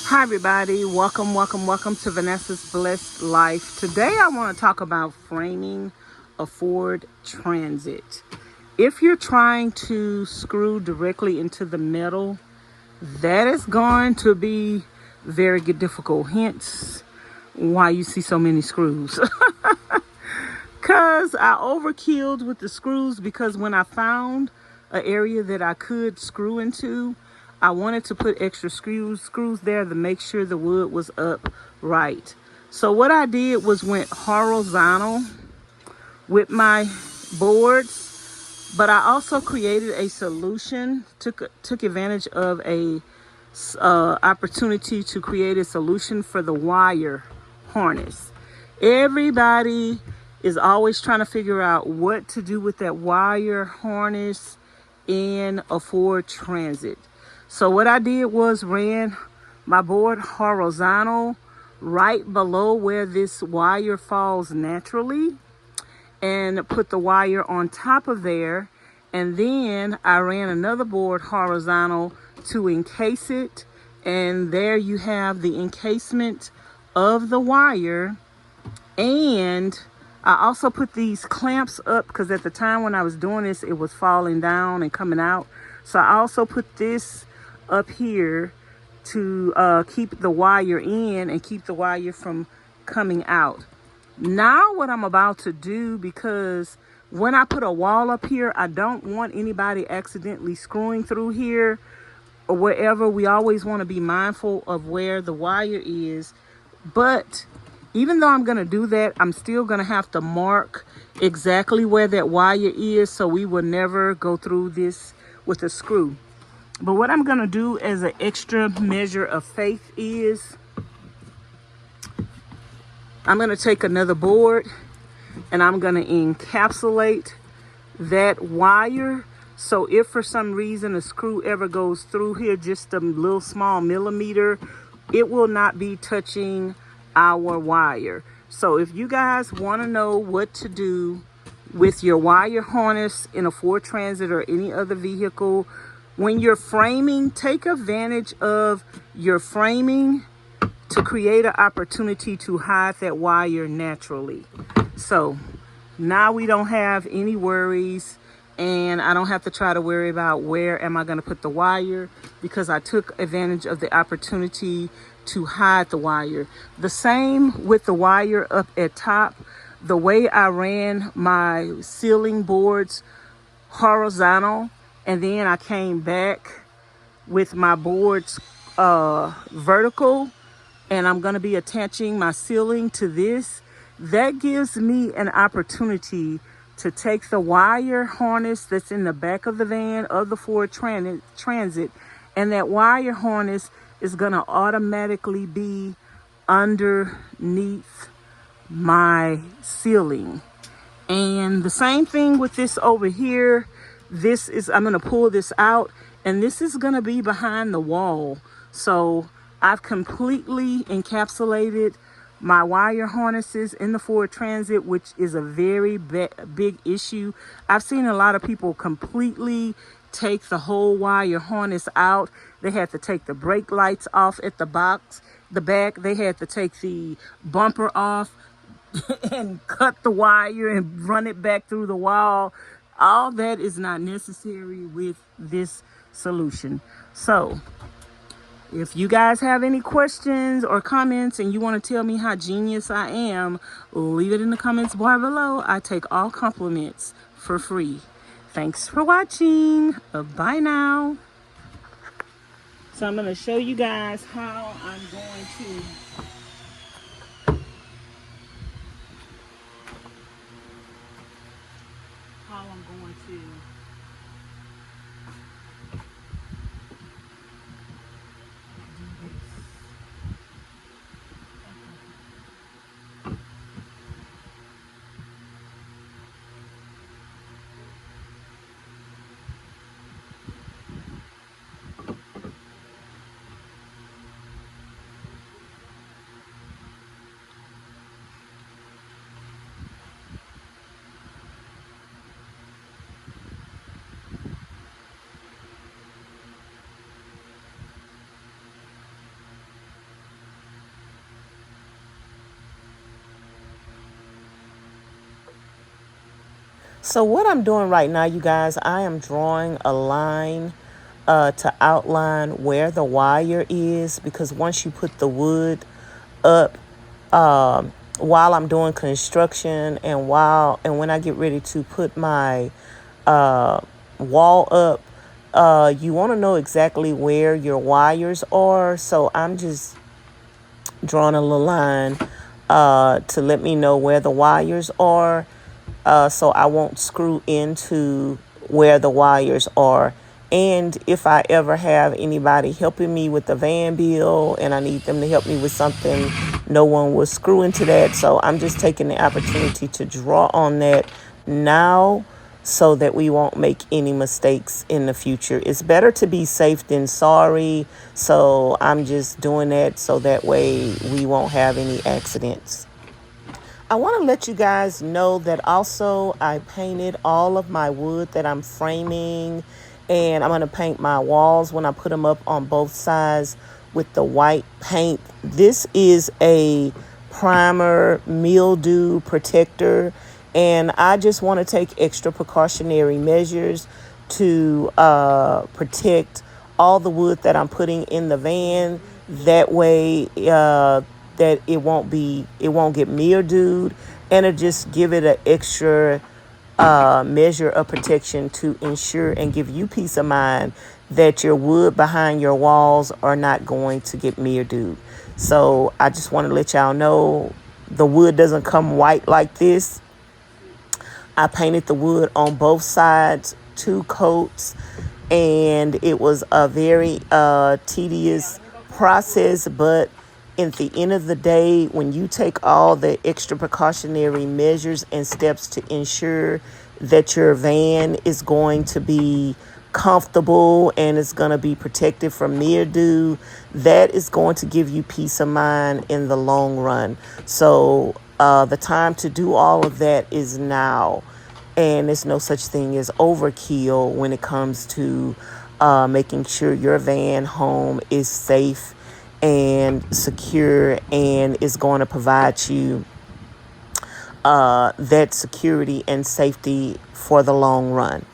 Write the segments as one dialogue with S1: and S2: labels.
S1: Hi everybody, welcome to Vanessa's Blessed Life. Today I want to talk about framing a Ford Transit. If you're trying to screw directly into the metal, that is going to be very difficult. Hence why you see so many screws. Because I overkilled with the screws, because when I found an area that I could screw into, I wanted to put extra screws there to make sure the wood was up right. So what I did was went horizontal with my boards, but I also created a solution, took advantage of a opportunity to create a solution for the wire harness. Everybody is always trying to figure out what to do with that wire harness in a Ford Transit. So what I did was ran my board horizontal right below where this wire falls naturally, and put the wire on top of there. And then I ran another board horizontal to encase it. And there you have the encasement of the wire. And I also put these clamps up because at the time when I was doing this, it was falling down and coming out. So I also put this up here to keep the wire in and keep the wire from coming out. Now what I'm about to do, because when I put a wall up here, I don't want anybody accidentally screwing through here or wherever. We always want to be mindful of where the wire is. But even though I'm going to do that, I'm still going to have to mark exactly where that wire is, so we will never go through this with a screw. But what I'm going to do as an extra measure of faith is I'm going to take another board and I'm going to encapsulate that wire. So if for some reason a screw ever goes through here, just a little small millimeter, it will not be touching our wire. So if you guys want to know what to do with your wire harness in a Ford Transit or any other vehicle, when you're framing, take advantage of your framing to create an opportunity to hide that wire naturally. So now we don't have any worries, and I don't have to try to worry about where am I going to put the wire, because I took advantage of the opportunity to hide the wire. The same with the wire up at top. The way I ran my ceiling boards horizontal, and then I came back with my boards vertical, and I'm going to be attaching my ceiling to this. That gives me an opportunity to take the wire harness that's in the back of the van of the Ford Transit, and that wire harness is going to automatically be underneath my ceiling. And the same thing with this over here. I'm going to pull this out, and this is going to be behind the wall. So I've completely encapsulated my wire harnesses in the Ford Transit, which is a very big issue. I've seen a lot of people completely take the whole wire harness out. They had to take the brake lights off at the back. They had to take the bumper off and cut the wire and run it back through the wall. All that is not necessary with this solution. So if you guys have any questions or comments and you want to tell me how genius I am, leave it in the comments bar below. I take all compliments for free. Thanks for watching. Bye now. So I'm going to show you guys how I'm going to So what I'm doing right now, you guys, I am drawing a line to outline where the wire is, because once you put the wood up, while I'm doing construction and when I get ready to put my wall up, you want to know exactly where your wires are. So I'm just drawing a little line to let me know where the wires are, so I won't screw into where the wires are. And if I ever have anybody helping me with the van bill and I need them to help me with something, no one will screw into that. So I'm just taking the opportunity to draw on that now so that we won't make any mistakes in the future. It's better to be safe than sorry. So I'm just doing that so that way we won't have any accidents. I want to let you guys know that also I painted all of my wood that I'm framing, and I'm going to paint my walls when I put them up on both sides with the white paint. This is a primer mildew protector, and I just want to take extra precautionary measures to protect all the wood that I'm putting in the van. That way, that it won't get mildewed, and it just give it an extra measure of protection to ensure and give you peace of mind that your wood behind your walls are not going to get mildewed. So I just want to let y'all know the wood doesn't come white like this. I painted the wood on both sides, 2 coats, and it was a very tedious process. But at the end of the day, when you take all the extra precautionary measures and steps to ensure that your van is going to be comfortable and it's going to be protected from mildew, that is going to give you peace of mind in the long run. So the time to do all of that is now. And there's no such thing as overkill when it comes to making sure your van home is safe and secure and is going to provide you that security and safety for the long run.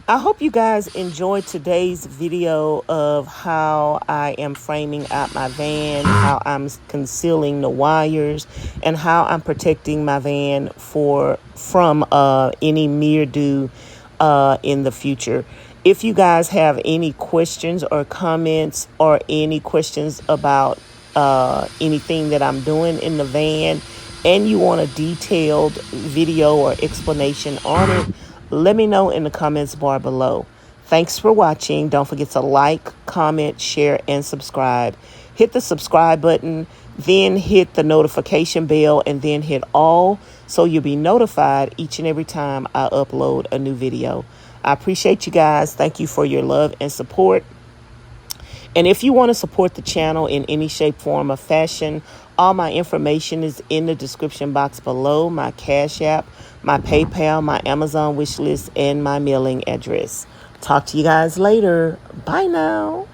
S1: I hope you guys enjoyed today's video of how I am framing out my van, how I'm concealing the wires, and how I'm protecting my van from any mildew in the future. If you guys have any questions or comments or any questions about anything that I'm doing in the van and you want a detailed video or explanation on it, let me know in the comments bar below. Thanks for watching. Don't forget to like, comment, share, and subscribe. Hit the subscribe button, then hit the notification bell, and then hit all so you'll be notified each and every time I upload a new video. I appreciate you guys. Thank you for your love and support. And if you want to support the channel in any shape, form, or fashion, all my information is in the description box below. My Cash App, my PayPal, my Amazon wishlist, and my mailing address. Talk to you guys later. Bye now.